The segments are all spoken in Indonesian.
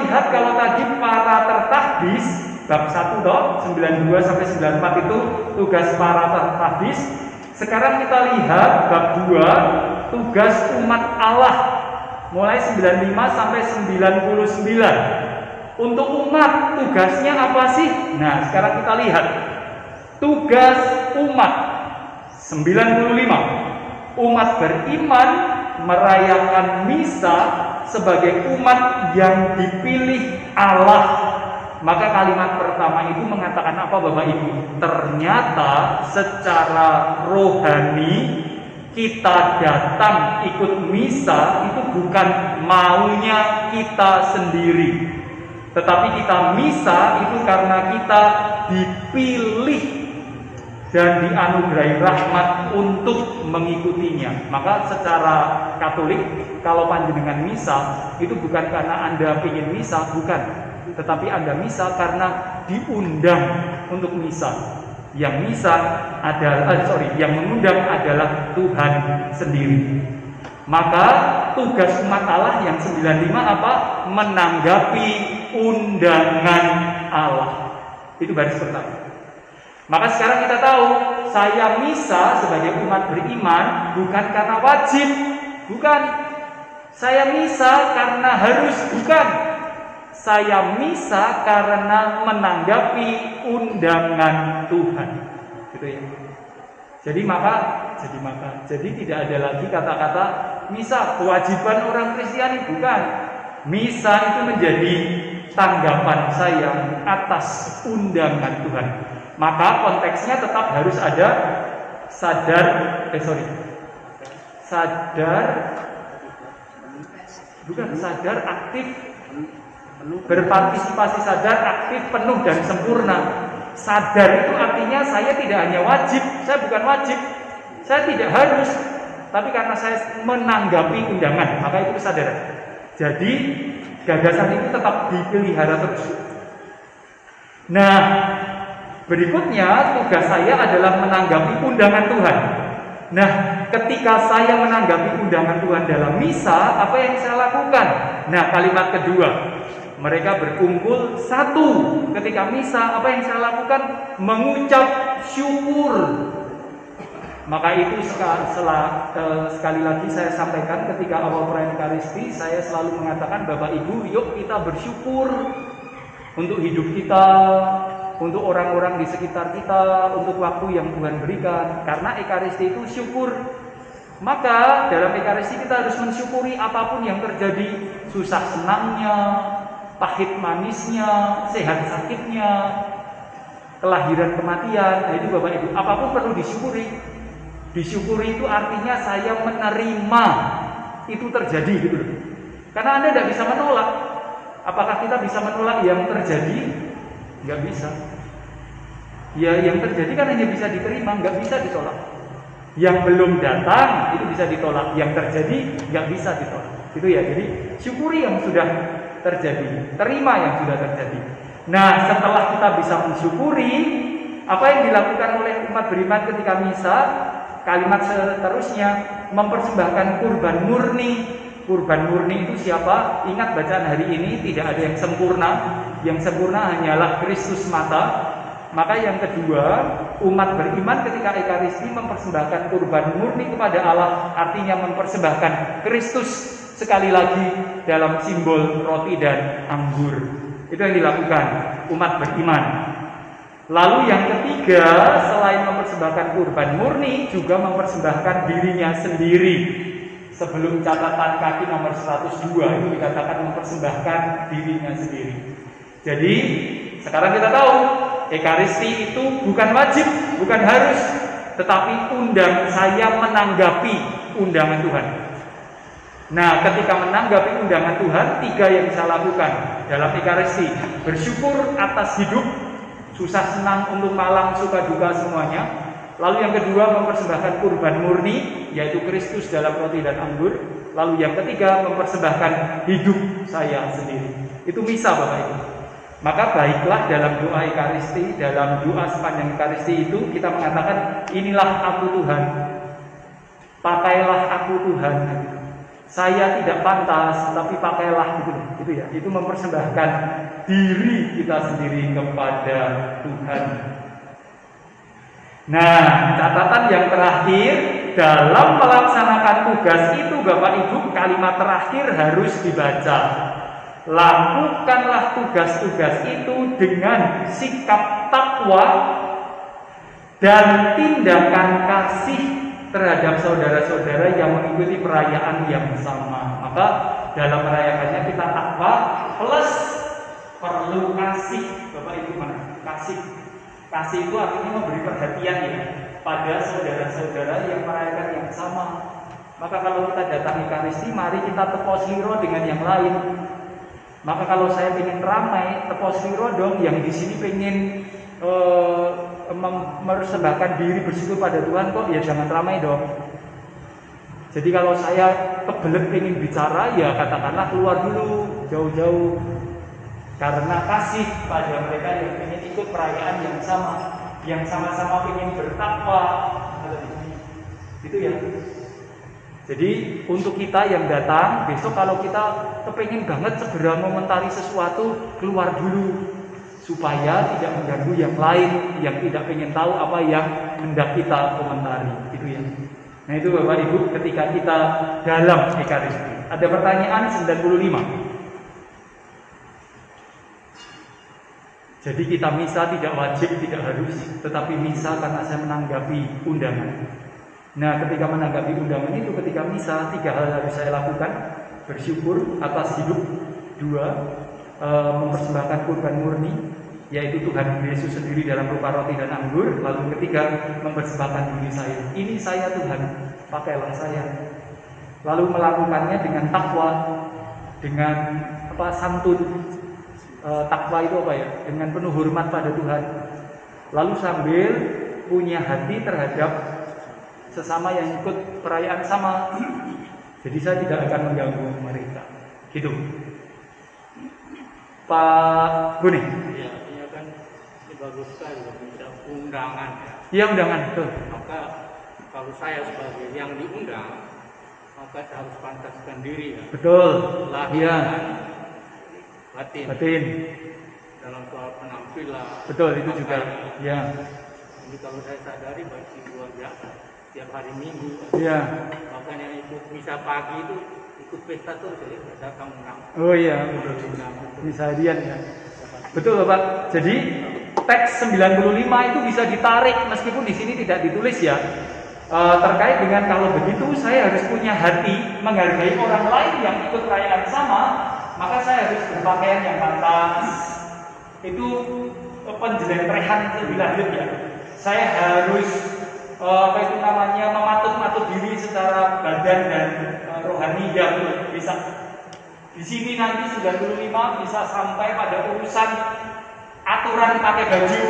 lihat kalau tadi para tertahdis bab 1 toh 92 sampai 94 itu tugas para tertahdis. Sekarang kita lihat bab 2 tugas umat Allah mulai 95 sampai 99. Untuk umat tugasnya apa sih? Nah, sekarang kita lihat tugas umat 95. Umat beriman merayakan misa sebagai umat yang dipilih Allah. Maka kalimat pertama itu mengatakan apa Bapak Ibu? Ternyata secara rohani kita datang ikut misa itu bukan maunya kita sendiri, tetapi kita misa itu karena kita dipilih dan dianugerahi rahmat untuk mengikutinya. Maka secara Katolik, kalau panjenengan misa itu bukan karena Anda ingin misa, bukan, tetapi Anda misa karena diundang untuk misa. Yang misa adalah yang mengundang adalah Tuhan sendiri. Maka tugas umat Allah yang 95 apa? Menanggapi undangan Allah. Itu baris pertama. Maka sekarang kita tahu, saya misa sebagai umat beriman bukan karena wajib, bukan. Saya misa karena harus, bukan. Saya misa karena menanggapi undangan Tuhan. Gitu ya. Jadi tidak ada lagi kata-kata misa kewajiban orang Kristiani, bukan. Misa itu menjadi tanggapan saya atas undangan Tuhan. Maka konteksnya tetap harus ada sadar aktif, berpartisipasi, sadar aktif, penuh dan sempurna. Sadar itu artinya saya tidak hanya wajib, saya bukan wajib, saya tidak harus, tapi karena saya menanggapi undangan, maka itu kesadaran. Jadi gagasan itu tetap dipelihara terus. Nah, berikutnya tugas saya adalah menanggapi undangan Tuhan. Nah, ketika saya menanggapi undangan Tuhan dalam misa, apa yang saya lakukan? Nah, kalimat kedua, mereka berkumpul satu. Ketika misa, apa yang saya lakukan? Mengucap syukur. Maka itu sekali lagi saya sampaikan ketika awal perayaan Ekaristi, saya selalu mengatakan, Bapak Ibu, yuk kita bersyukur untuk hidup kita, untuk orang-orang di sekitar kita, untuk waktu yang Tuhan berikan. Karena Ekaristi itu syukur. Maka dalam Ekaristi kita harus mensyukuri apapun yang terjadi, susah senangnya, pahit manisnya, sehat sakitnya, kelahiran kematian. Nah itu Bapak Ibu, apapun perlu disyukuri. Disyukuri itu artinya saya menerima itu terjadi gitu loh. Karena Anda tidak bisa menolak. Apakah kita bisa menolak yang terjadi? Nggak bisa. Ya yang terjadi kan hanya bisa diterima, nggak bisa ditolak. Yang belum datang itu bisa ditolak, yang terjadi nggak bisa ditolak. Itu ya. Jadi syukuri yang sudah terjadi, terima yang sudah terjadi. Nah, setelah kita bisa mensyukuri, apa yang dilakukan oleh umat beriman ketika misa? Kalimat seterusnya, mempersembahkan kurban murni. Kurban murni itu siapa? Ingat bacaan hari ini, tidak ada yang sempurna. Yang sempurna hanyalah Kristus semata. Maka yang kedua, umat beriman ketika Ekaristi mempersembahkan kurban murni kepada Allah, artinya mempersembahkan Kristus sekali lagi dalam simbol roti dan anggur. Itu yang dilakukan umat beriman. Lalu yang ketiga, selain mempersembahkan kurban murni, juga mempersembahkan dirinya sendiri. Sebelum catatan kaki nomor 102 itu dikatakan mempersembahkan dirinya sendiri. Jadi sekarang kita tahu Ekaristi itu bukan wajib, bukan harus, tetapi saya menanggapi undangan Tuhan. Nah, ketika menanggapi undangan Tuhan, tiga yang saya lakukan dalam Ekaristi: bersyukur atas hidup, susah senang untuk malang suka duka semuanya. Lalu yang kedua, mempersembahkan kurban murni, yaitu Kristus dalam roti dan anggur. Lalu yang ketiga, mempersembahkan hidup saya sendiri. Itu misa Bapak Ibu. Maka baiklah dalam doa Ekaristi, dalam doa sepanjang Ekaristi itu kita mengatakan, inilah aku Tuhan, pakailah aku Tuhan. saya tidak pantas, tapi pakailah gitu ya. Itu mempersembahkan diri kita sendiri kepada Tuhan. Nah, catatan yang terakhir dalam melaksanakan tugas itu, Bapak Ibu, kalimat terakhir harus dibaca. Lakukanlah tugas-tugas itu dengan sikap takwa dan tindakan kasih terhadap saudara-saudara yang mengikuti perayaan yang sama. Maka dalam merayakannya kita takwa plus perlu kasih. Bapak Ibu, mana? Kasih itu artinya memberi perhatian ya pada saudara-saudara yang merayakan yang sama. Maka kalau kita datang Ekaristi, mari kita tepos liro dengan yang lain. Maka kalau saya ingin ramai, tepos liro dong. Yang di sini pengen mempersembahkan diri bersyukur pada Tuhan, kok ya jangan ramai dong. Jadi kalau saya kebelet pengen bicara, ya katakanlah keluar dulu jauh-jauh, karena kasih pada mereka yang ingin ikut perayaan yang sama, yang sama-sama ingin bertakwa. Gitu ya. Jadi untuk kita yang datang besok, kalau kita kepengen banget segera mengomentari sesuatu, keluar dulu supaya tidak mengganggu yang lain yang tidak pengen tahu apa yang hendak kita komentari, gitu ya. Nah itu Bapak Ibu ketika kita dalam Ekaristi. Ada pertanyaan 95. Jadi kita misa tidak wajib, tidak harus, tetapi misa karena saya menanggapi undangan. Nah ketika menanggapi undangan itu, ketika misa 3 hal harus saya lakukan. Bersyukur atas hidup. 2, mempersembahkan kurban murni, yaitu Tuhan Yesus sendiri dalam rupa roti dan anggur. Lalu ketiga, mempersembahkan diri saya. Ini saya Tuhan, pakailah saya. Lalu melakukannya dengan takwa, dengan santun. Takwa itu apa ya? Dengan penuh hormat pada Tuhan. Lalu sambil punya hati terhadap sesama yang ikut perayaan sama. Jadi saya tidak akan mengganggu mereka. Gitu. Pak Guni. Iya, ini kan bagus sekali untuk undangan. Iya, undangan, betul. Maka kalau saya sebagai yang diundang, maka saya harus pantaskan diri ya. Betul. Lahir Iya. Batin. Dalam soal penampilan. Betul, itu juga. Ya. Jadi kalau saya sadari bagi luar biasa tiap hari Minggu. Iya. Makanya ikut misa pagi itu ikut pesta tuh, jadi datang menang. Oh iya, betul. Bisa hadian ya. Betul Bapak. Jadi teks 95 itu bisa ditarik meskipun di sini tidak ditulis ya. Terkait dengan kalau begitu saya harus punya hati menghargai orang lain yang ikut perayaan sama, maka saya harus berpakaian yang pantas. Itu penjelentrehan lebih lanjut ya. Saya harus mematut diri secara badan dan rohani yang bisa. Di sini nanti 95 bisa sampai pada urusan aturan pakai baju,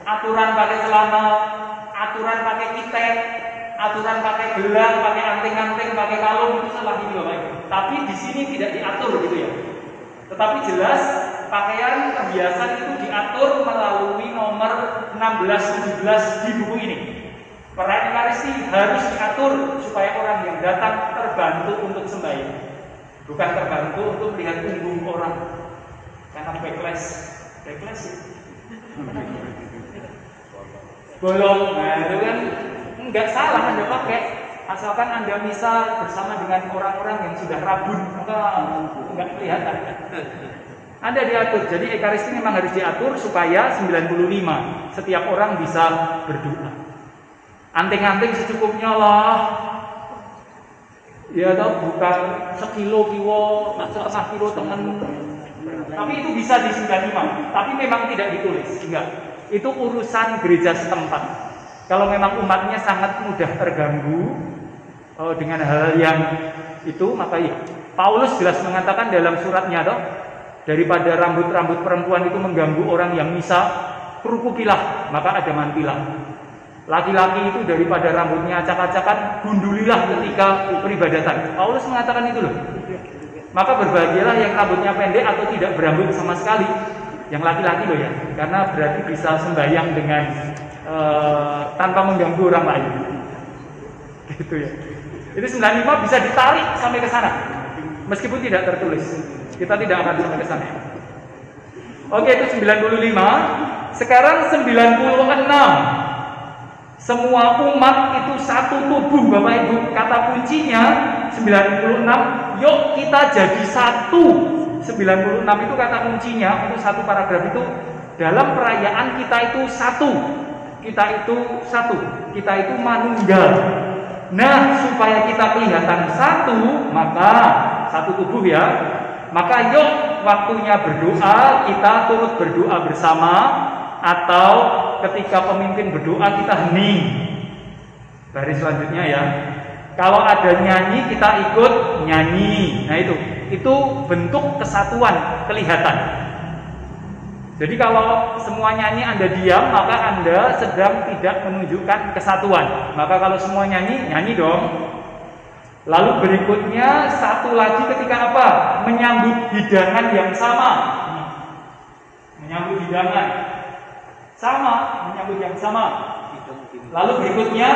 aturan pakai celana, aturan pakai kitek, aturan pakai gelang, pakai anting-anting, pakai kalung, itu salah ini Bapak Ibu. Tapi di sini tidak diatur gitu ya. Tetapi jelas pakaian kebiasaan itu diatur melalui nomor 16-17 di buku ini. Perayaan Ekaristi harus diatur supaya orang yang datang terbantu untuk sembahyang, bukan terbantu untuk melihat punggung orang. Karena backlash bolong, nah itu kan nggak salah Anda pakai, asalkan Anda misa bersama dengan orang-orang yang sudah rabun, maka nggak kelihatan. Anda diatur, jadi Ekaristi memang harus diatur supaya 95 setiap orang bisa berdoa. Anting-anting secukupnya lah. Ya tau, bukan sekilo kiwo, setengah kilo temen. Tapi itu bisa di 95. Tapi memang tidak ditulis, enggak. Itu urusan gereja setempat. Kalau memang umatnya sangat mudah terganggu dengan hal yang itu, maka ya. Paulus jelas mengatakan dalam suratnya toh, daripada rambut-rambut perempuan itu mengganggu orang yang misa, kerukukilah, maka ada mantilah. Laki-laki itu daripada rambutnya acak-acakan, gundulilah ketika peribadatan. Paulus mengatakan itu loh. Maka berbahagialah yang rambutnya pendek atau tidak berambut sama sekali. Yang laki-laki loh ya, karena berarti bisa sembahyang dengan tanpa mengganggu orang lain. Gitu ya. Itu 95 bisa ditarik sampai ke sana. Meskipun tidak tertulis. Kita tidak akan sampai ke sana. Oke, itu 95. Sekarang 96. Semua umat itu satu tubuh, Bapak Ibu. Kata kuncinya 96. Yuk kita jadi satu. 96 itu kata kuncinya untuk satu paragraf itu. Dalam perayaan kita itu satu. Kita itu satu. Kita itu manunggal. Nah, supaya kita kelihatan satu, maka satu tubuh ya. Maka yuk waktunya berdoa, kita turut berdoa bersama, atau ketika pemimpin berdoa kita hening. Baris selanjutnya ya. Kalau ada nyanyi kita ikut nyanyi. Nah itu bentuk kesatuan kelihatan. Jadi kalau semua nyanyi Anda diam, maka Anda sedang tidak menunjukkan kesatuan. Maka kalau semua nyanyi, nyanyi dong. Lalu berikutnya satu lagi ketika apa? Menyambut hidangan yang sama. Menyambut hidangan sama, menyambut yang sama. Lalu berikutnya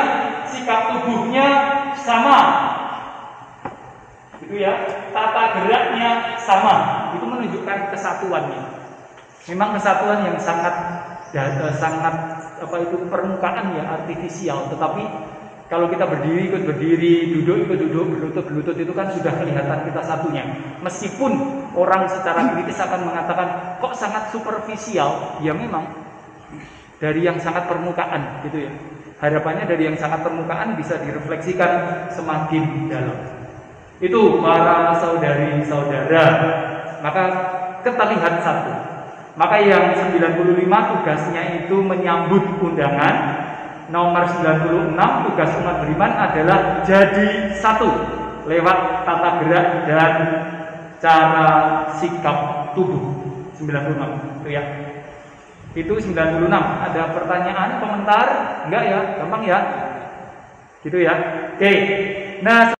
sikap tubuhnya sama. Itu ya, tata geraknya sama. Itu menunjukkan kesatuannya. Memang kesatuan yang sangat apa itu permukaan ya, artifisial. Tetapi kalau kita berdiri ikut berdiri, duduk ikut duduk, berlutut itu kan sudah kelihatan kita satunya. Meskipun orang secara kritis akan mengatakan kok sangat superficial, ya memang dari yang sangat permukaan gitu ya. Harapannya dari yang sangat permukaan bisa direfleksikan semakin dalam. Itu para saudari-saudara. Maka terlihat satu. Maka yang 95 tugasnya itu menyambut undangan. Nomor 96 tugas umat beriman adalah jadi satu lewat tata gerak dan cara sikap tubuh. 96 itu ya. Itu 96. Ada pertanyaan, komentar? Enggak ya, gampang ya. Gitu ya. Oke. Nah,